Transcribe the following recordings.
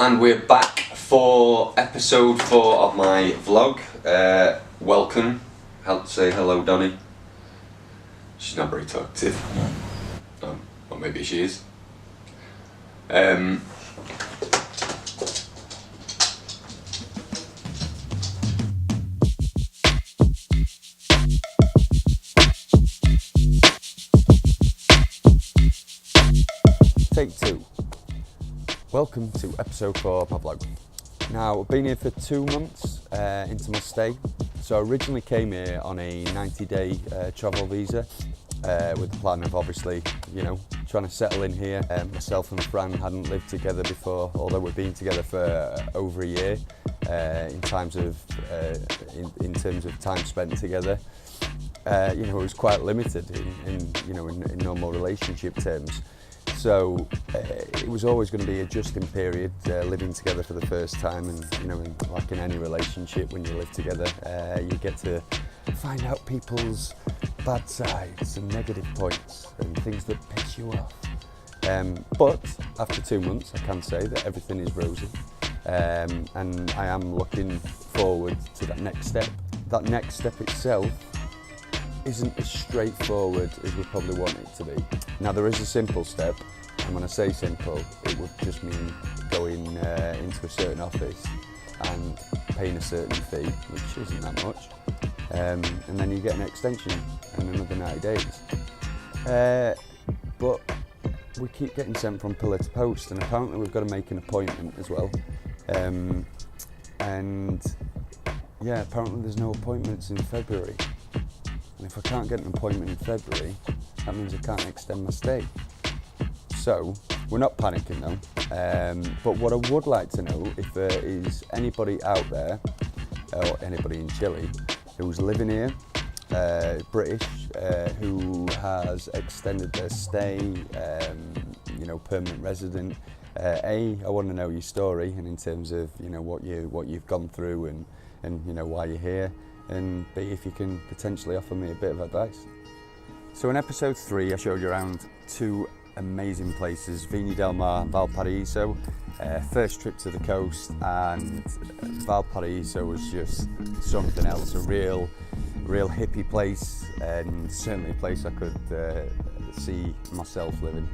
And we're back for episode 4 of my vlog. Welcome. Say hello, Donnie. She's not very talkative. Or maybe she is. Take 2. Welcome to episode 4 of my vlog. Now, I've been here for 2 months into my stay. So I originally came here on a 90-day travel visa with the plan of obviously, trying to settle in here. Myself and Fran hadn't lived together before, although we've been together for over a year in terms of time spent together. It was quite limited in normal relationship terms. So it was always going to be a adjusting period, living together for the first time, and like in any relationship, when you live together, you get to find out people's bad sides and negative points and things that piss you off. But after 2 months, I can say that everything is rosy, and I am looking forward to that next step. That next step itself isn't as straightforward as we probably want it to be. Now, there is a simple step, and when I say simple, it would just mean going into a certain office and paying a certain fee, which isn't that much, and then you get an extension in another 90 days. But we keep getting sent from pillar to post, and apparently we've got to make an appointment as well. And yeah, apparently there's no appointments in February. And if I can't get an appointment in February, that means I can't extend my stay. So, we're not panicking though. But what I would like to know, if there is anybody out there, or anybody in Chile, who's living here, British, who has extended their stay, permanent resident. I want to know your story, and in terms of what you've gone through and why you're here. And B, if you can potentially offer me a bit of advice. So in episode 3, I showed you around 2 amazing places, Viña del Mar, Valparaiso. First trip to the coast, and Valparaiso was just something else, a real hippie place, and certainly a place I could see myself living.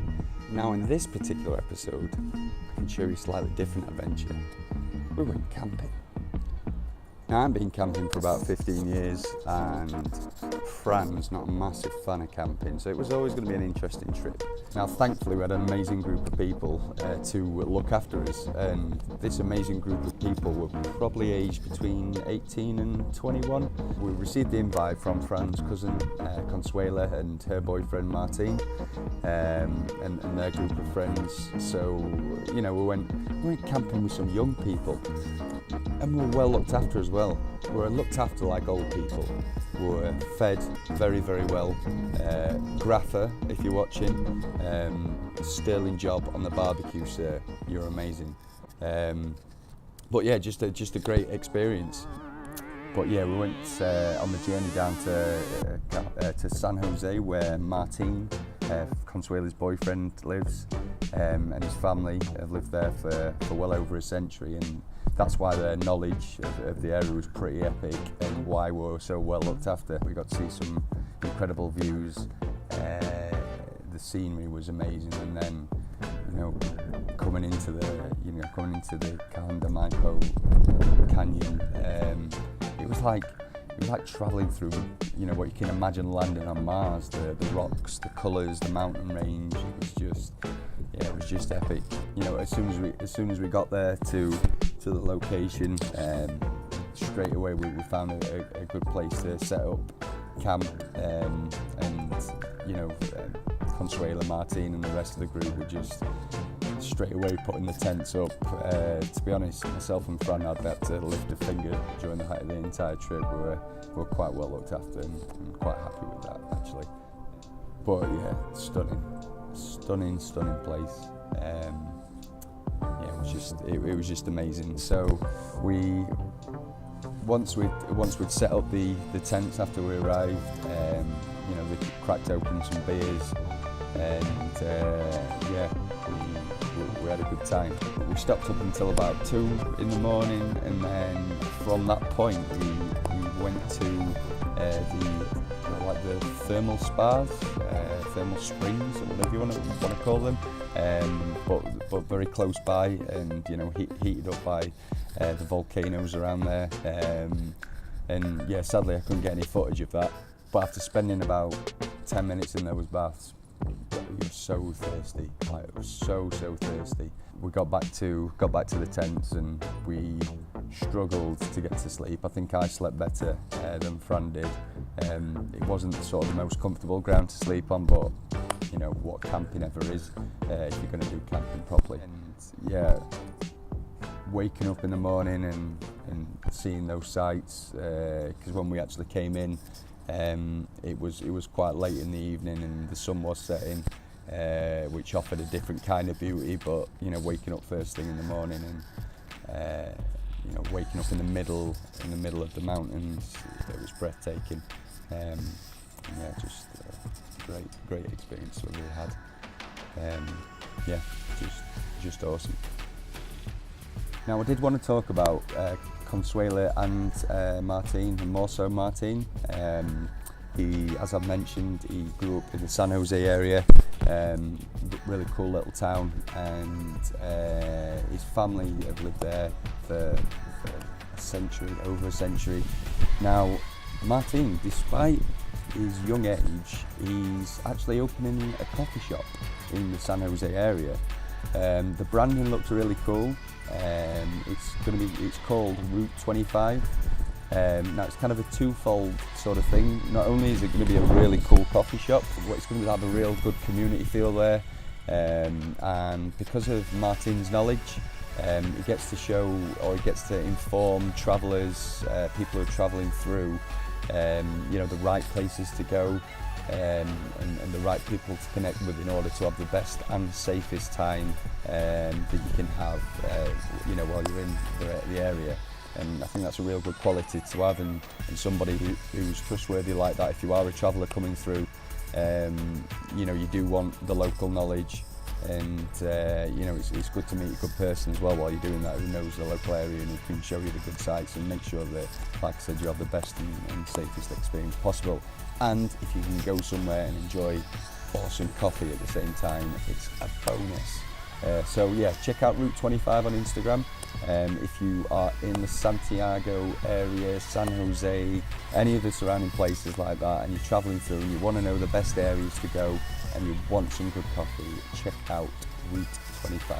Now in this particular episode, I can show you a slightly different adventure. We went camping. Now, I've been camping for about 15 years, and Fran's not a massive fan of camping, so it was always going to be an interesting trip. Now, thankfully, we had an amazing group of people to look after us, and this amazing group of people were probably aged between 18 and 21. We received the invite from Fran's cousin, Consuela, and her boyfriend, Martin, and their group of friends. So, we went camping with some young people. And we were well looked after as well. We were looked after like old people. We were fed very, very well. Graffer, if you're watching, sterling job on the barbecue, sir. You're amazing. But yeah, just a great experience. But yeah, we went on the journey down to San Jose, where Martin, Consuela's boyfriend, lives, and his family have lived there for well over a century, and that's why their knowledge of the area was pretty epic, and why we were so well looked after. We got to see some incredible views. The scenery was amazing, and then coming into the Cajon del Maipo canyon, it was like travelling through what you can imagine landing on Mars. The rocks, the colours, the mountain range. It was just epic. As soon as we got there to the location, straight away we found a good place to set up camp, and Consuela, Martin and the rest of the group were just straight away putting the tents up. To be honest, myself and Fran had that to lift a finger during the entire trip. We were quite well looked after, and quite happy with that actually. But yeah, stunning place. It was just amazing. So once we'd set up the tents after we arrived, they cracked open some beers, and we we had a good time. We stopped up until about 2 in the morning, and then from that point we went to the thermal spas, thermal springs, or whatever you want to call them, but very close by, and heated up by the volcanoes around there. And yeah, sadly I couldn't get any footage of that. But after spending about 10 minutes in those baths, we were so thirsty. Like, it was so thirsty. We got back to the tents, and we struggled to get to sleep. I think I slept better than Fran did. It wasn't sort of the most comfortable ground to sleep on, but what camping ever is, if you're going to do camping properly. And yeah, waking up in the morning and seeing those sights, because when we actually came in, it was quite late in the evening and the sun was setting, which offered a different kind of beauty. But waking up first thing in the morning and waking up in the middle of the mountains, it was breathtaking. Yeah, just great experience that we had. Yeah, just awesome. Now I did want to talk about Consuela and Martin, and more so Martin. He, as I've mentioned, he grew up in the San Jose area, really cool little town, and his family have lived there for over a century. Now, Martin, despite his young age, he's actually opening a coffee shop in the San Jose area. The branding looks really cool. It's called Route 25. Now it's kind of a twofold sort of thing. Not only is it going to be a really cool coffee shop, but it's going to have a real good community feel there. And because of Martin's knowledge, he gets to show, or he gets to inform travellers, people who are travelling through, the right places to go, and the right people to connect with in order to have the best and safest time that you can have, while you're in the area. And I think that's a real good quality to have, and somebody who's trustworthy like that. If you are a traveller coming through, you do want the local knowledge, and it's good to meet a good person as well while you're doing that, who knows the local area and who can show you the good sites and make sure that, like I said, you have the best and safest experience possible. And if you can go somewhere and enjoy awesome coffee at the same time, it's a bonus. So yeah, check out Route 25 on Instagram. If you are in the Santiago area, San Jose, any of the surrounding places like that, and you're travelling through and you want to know the best areas to go and you want some good coffee, check out Route 25.